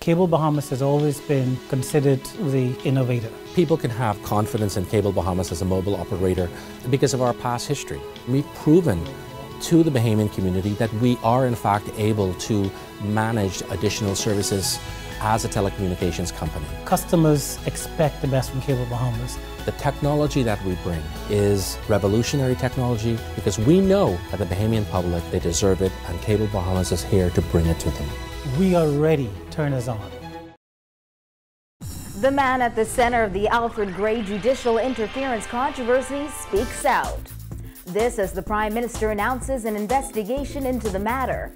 Cable Bahamas has always been considered the innovator. People can have confidence in Cable Bahamas as a mobile operator because of our past history. We've proven to the Bahamian community that we are in fact able to manage additional services as a telecommunications company. Customers expect the best from Cable Bahamas. The technology that we bring is revolutionary technology because we know that the Bahamian public, they deserve it, and Cable Bahamas is here to bring it to them. We are ready, turn us on. The man at the center of the Alfred Gray judicial interference controversy speaks out. This as the Prime Minister announces an investigation into the matter.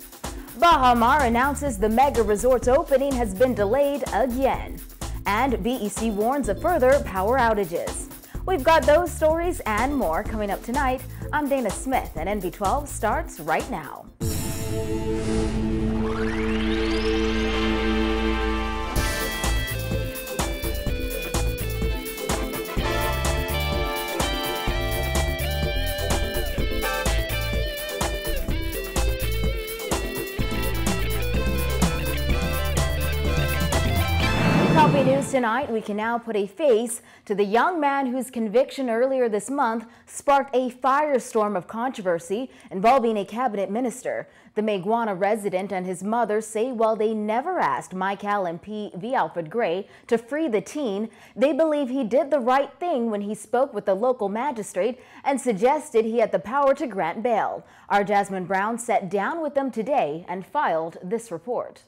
Baha Mar announces the mega resort's opening has been delayed again. And BEC warns of further power outages. We've got those stories and more coming up tonight. I'm Dana Smith, and NB12 starts right now. Top news tonight, we can now put a face to the young man whose conviction earlier this month sparked a firestorm of controversy involving a cabinet minister. The Maguana resident and his mother say while they never asked Michael MP v. Alfred Gray to free the teen, they believe he did the right thing when he spoke with the local magistrate and suggested he had the power to grant bail. Our Jasmine Brown sat down with them today and filed this report.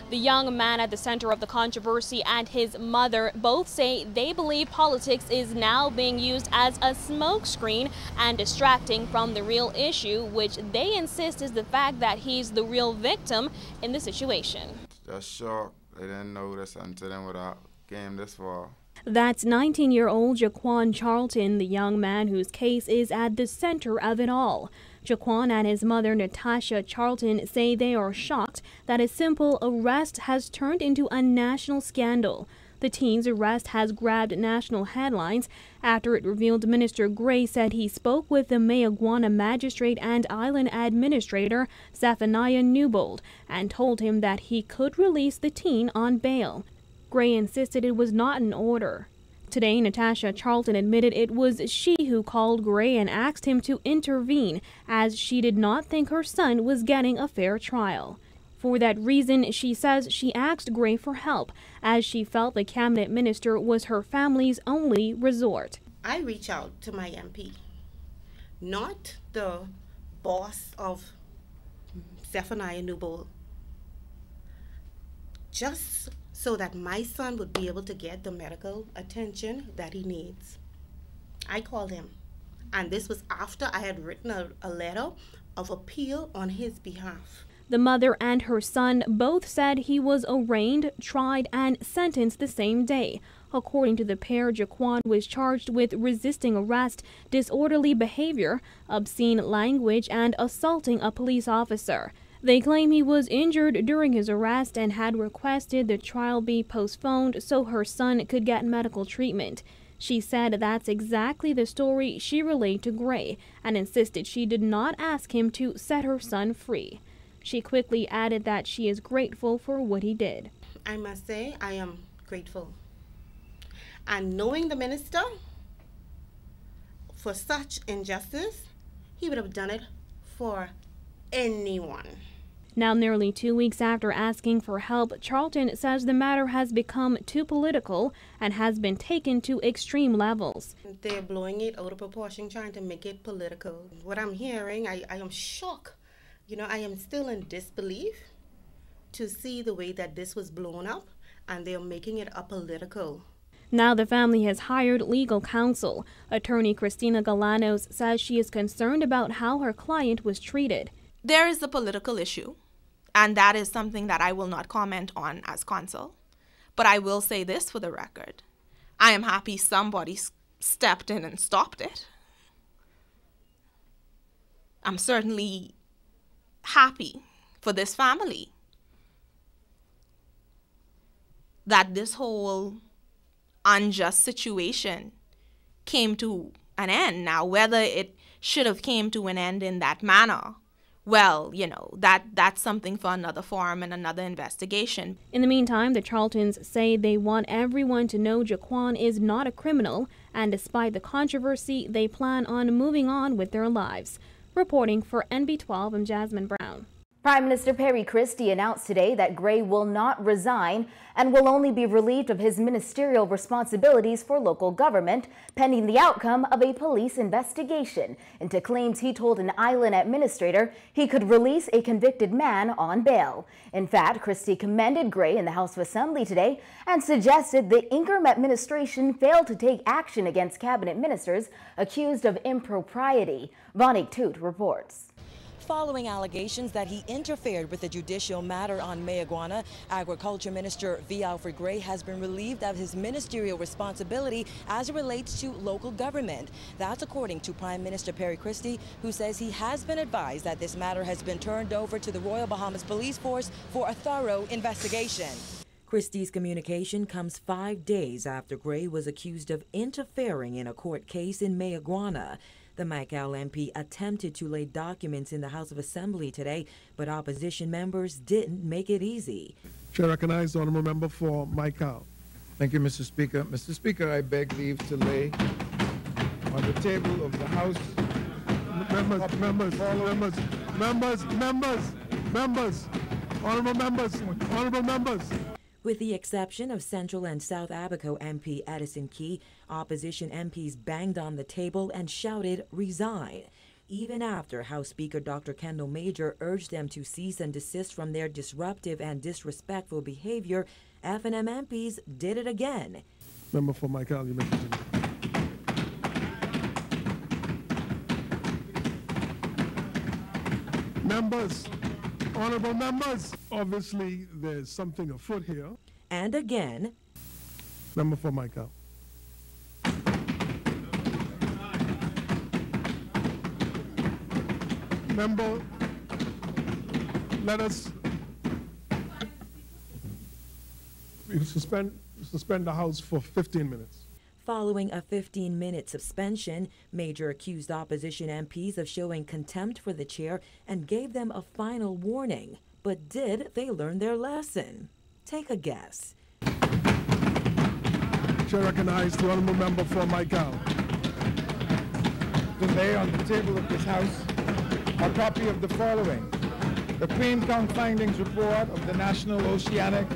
The young man at the center of the controversy and his mother both say they believe politics is now being used as a smokescreen and distracting from the real issue, which they insist is the fact that he's the real victim in the situation. Just shocked. They didn't know this until they would have came this far. That's 19-year-old Jaquan Charlton, the young man whose case is at the center of it all. Jaquan and his mother, Natasha Charlton, say they are shocked that a simple arrest has turned into a national scandal. The teen's arrest has grabbed national headlines after it revealed Minister Gray said he spoke with the Mayaguana magistrate and island administrator, Zephaniah Newbold, and told him that he could release the teen on bail. Gray insisted it was not in order. Today, Natasha Charlton admitted it was she who called Gray and asked him to intervene, as she did not think her son was getting a fair trial. For that reason, she says she asked Gray for help, as she felt the cabinet minister was her family's only resort. I reach out to my MP, not the boss of Zephaniah Newbold, just so that my son would be able to get the medical attention that he needs. I called him, and this was after I had written a letter of appeal on his behalf. The mother and her son both said he was arraigned, tried, and sentenced the same day. According to the pair, Jaquan was charged with resisting arrest, disorderly behavior, obscene language, and assaulting a police officer. They claim he was injured during his arrest and had requested the trial be postponed so her son could get medical treatment. She said that's exactly the story she relayed to Gray and insisted she did not ask him to set her son free. She quickly added that she is grateful for what he did. I must say I am grateful. And knowing the minister, for such injustice, he would have done it for anyone. Now, nearly 2 weeks after asking for help, Charlton says the matter has become too political and has been taken to extreme levels. They're blowing it out of proportion, trying to make it political. What I'm hearing, I am shocked. You know, I am still in disbelief to see the way that this was blown up, and they're making it a political. Now the family has hired legal counsel. Attorney Christina Galanos says she is concerned about how her client was treated. There is a political issue, and that is something that I will not comment on as counsel. But I will say this for the record. I am happy somebody stepped in and stopped it. I'm certainly happy for this family that this whole unjust situation came to an end. Now, whether it should have came to an end in that manner, well, that's something for another forum and another investigation. In the meantime, the Charltons say they want everyone to know Jaquan is not a criminal, and despite the controversy, they plan on moving on with their lives. Reporting for NB12, I'm Jasmine Brown. Prime Minister Perry Christie announced today that Gray will not resign and will only be relieved of his ministerial responsibilities for local government, pending the outcome of a police investigation into claims he told an island administrator he could release a convicted man on bail. In fact, Christie commended Gray in the House of Assembly today and suggested the Ingram administration failed to take action against cabinet ministers accused of impropriety. Vonik Toot reports. Following allegations that he interfered with the judicial matter on Mayaguana, Agriculture Minister V. Alfred Gray has been relieved of his ministerial responsibility as it relates to local government. That's according to Prime Minister Perry Christie, who says he has been advised that this matter has been turned over to the Royal Bahamas Police Force for a thorough investigation. Christie's communication comes 5 days after Gray was accused of interfering in a court case in Mayaguana. The Michael MP attempted to lay documents in the House of Assembly today, but opposition members didn't make it easy. Chair recognizes the honourable member for Michael. Thank you, Mr. Speaker. Mr. Speaker, I beg leave to lay on the table of the House. Honourable members. With the exception of Central and South Abaco MP Addison Key, opposition MPs banged on the table and shouted, "Resign." Even after House Speaker Dr. Kendall Major urged them to cease and desist from their disruptive and disrespectful behavior, F&M MPs did it again. Member for Michael, you may continue. Members, honourable members, obviously there's something afoot here. And again. Member for Michael. Member, let us suspend the House for 15 minutes. Following a 15-minute suspension, Major accused opposition MPs of showing contempt for the chair and gave them a final warning. But did they learn their lesson? Take a guess. Chair recognizes the honourable member for Michael. To lay on the table of this House a copy of the following: the Queenstown Findings Report of the National Oceanic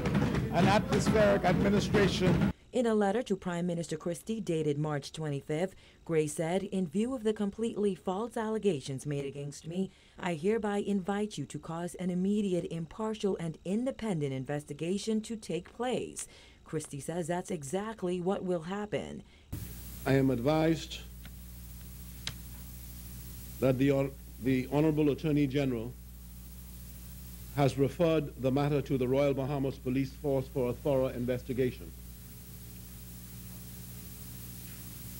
and Atmospheric Administration. In a letter to Prime Minister Christie dated March 25th, Gray said, "In view of the completely false allegations made against me, I hereby invite you to cause an immediate, impartial, and independent investigation to take place." Christie says that's exactly what will happen. I am advised that the Honorable Attorney General has referred the matter to the Royal Bahamas Police Force for a thorough investigation.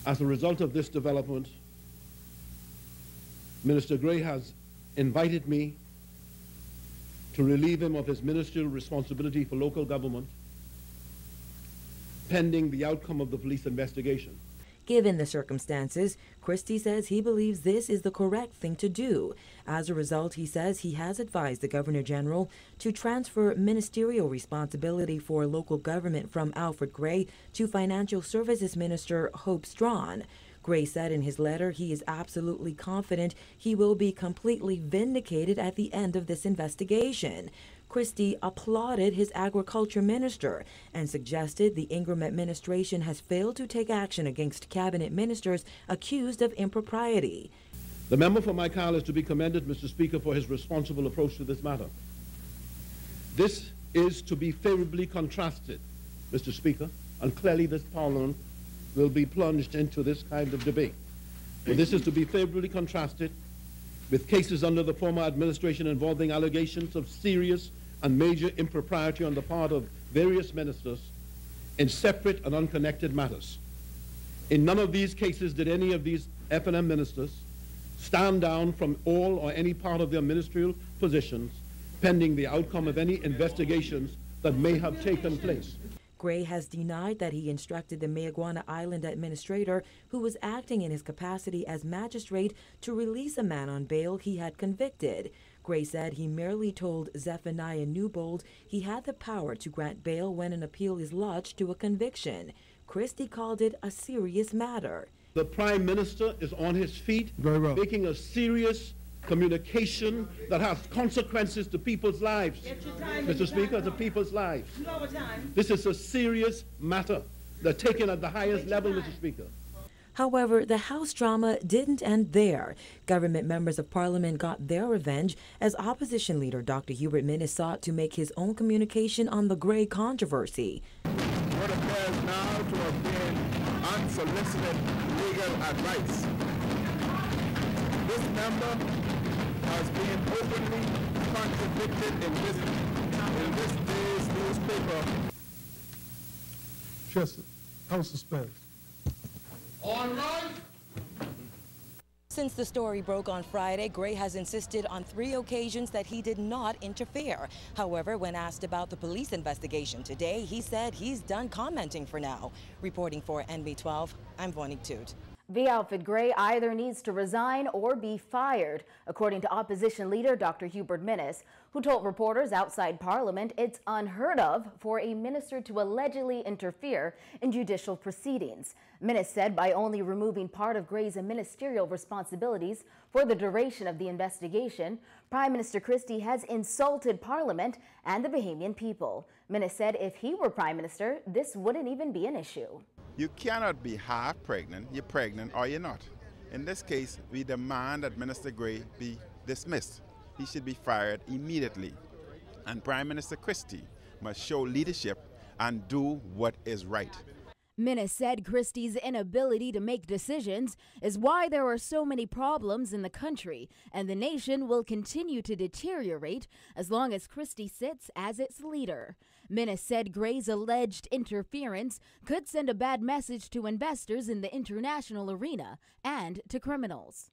As a result of this development, Minister Gray has invited me to relieve him of his ministerial responsibility for local government, pending the outcome of the police investigation. Given the circumstances, Christie says he believes this is the correct thing to do. As a result, he says he has advised the Governor General to transfer ministerial responsibility for local government from Alfred Gray to Financial Services Minister Hope Strawn. Gray said in his letter he is absolutely confident he will be completely vindicated at the end of this investigation. Christie applauded his agriculture minister and suggested the Ingram administration has failed to take action against cabinet ministers accused of impropriety. The member for Michael is to be commended, Mr. Speaker, for his responsible approach to this matter. This is to be favorably contrasted, Mr. Speaker, and clearly this Parliament will be plunged into this kind of debate. But this is to be favorably contrasted with cases under the former administration involving allegations of serious and major impropriety on the part of various ministers in separate and unconnected matters. In none of these cases did any of these F&M ministers stand down from all or any part of their ministerial positions pending the outcome of any investigations that may have taken place. Gray has denied that he instructed the Mayaguana Island administrator, who was acting in his capacity as magistrate, to release a man on bail he had convicted. Gray said he merely told Zephaniah Newbold he had the power to grant bail when an appeal is lodged to a conviction. Christie called it a serious matter. The Prime Minister is on his feet, making a serious communication that has consequences to people's lives. Mr. Speaker, to people's lives. This is a serious matter. They're taken at the highest level, Mr. Speaker. However, the House drama didn't end there. Government members of Parliament got their revenge as Opposition Leader Dr. Hubert Minnis sought to make his own communication on the Gray controversy. What appears now to have been unsolicited legal advice. This member has been openly contradicted in this day's newspaper. Just House suspense. All right. Since the story broke on Friday, Gray has insisted on 3 occasions that he did not interfere. However, when asked about the police investigation today, he said he's done commenting for now. Reporting for NB12, I'm Vonique Toot. V. Alfred Gray either needs to resign or be fired, according to opposition leader Dr. Hubert Minnis, who told reporters outside Parliament it's unheard of for a minister to allegedly interfere in judicial proceedings. Minnis said by only removing part of Gray's ministerial responsibilities for the duration of the investigation, Prime Minister Christie has insulted Parliament and the Bahamian people. Minnis said if he were Prime Minister, this wouldn't even be an issue. You cannot be half pregnant, you're pregnant or you're not. In this case, we demand that Minister Gray be dismissed. He should be fired immediately. And Prime Minister Christie must show leadership and do what is right. Minnis said Christie's inability to make decisions is why there are so many problems in the country, and the nation will continue to deteriorate as long as Christie sits as its leader. Minnis said Gray's alleged interference could send a bad message to investors in the international arena and to criminals.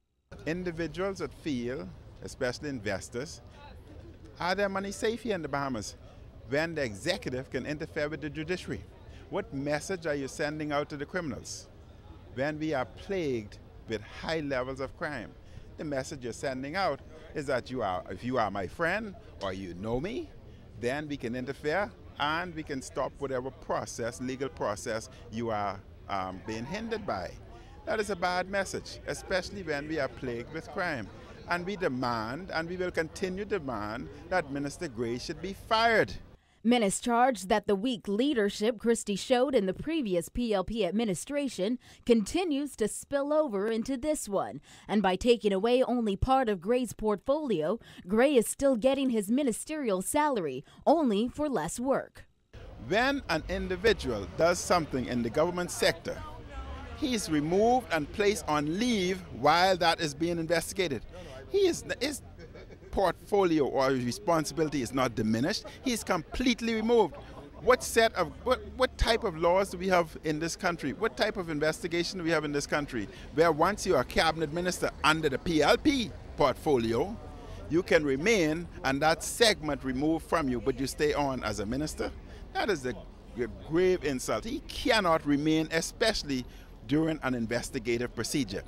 Individuals that feel, especially investors, are their money safe here in the Bahamas when the executive can interfere with the judiciary? What message are you sending out to the criminals when we are plagued with high levels of crime? The message you're sending out is that if you are my friend or you know me, then we can interfere and we can stop whatever process, legal process, you are being hindered by. That is a bad message, especially when we are plagued with crime. And we demand, and we will continue to demand, that Minister Gray should be fired. Minnis charged that the weak leadership Christie showed in the previous PLP administration continues to spill over into this one. And by taking away only part of Gray's portfolio, Gray is still getting his ministerial salary, only for less work. When an individual does something in the government sector, he is removed and placed on leave while that is being investigated. His portfolio or responsibility is not diminished. He is completely removed. What type of laws do we have in this country? What type of investigation do we have in this country where once you are cabinet minister under the PLP portfolio, you can remain and that segment removed from you, but you stay on as a minister? That is a grave insult. He cannot remain, especially during an investigative procedure.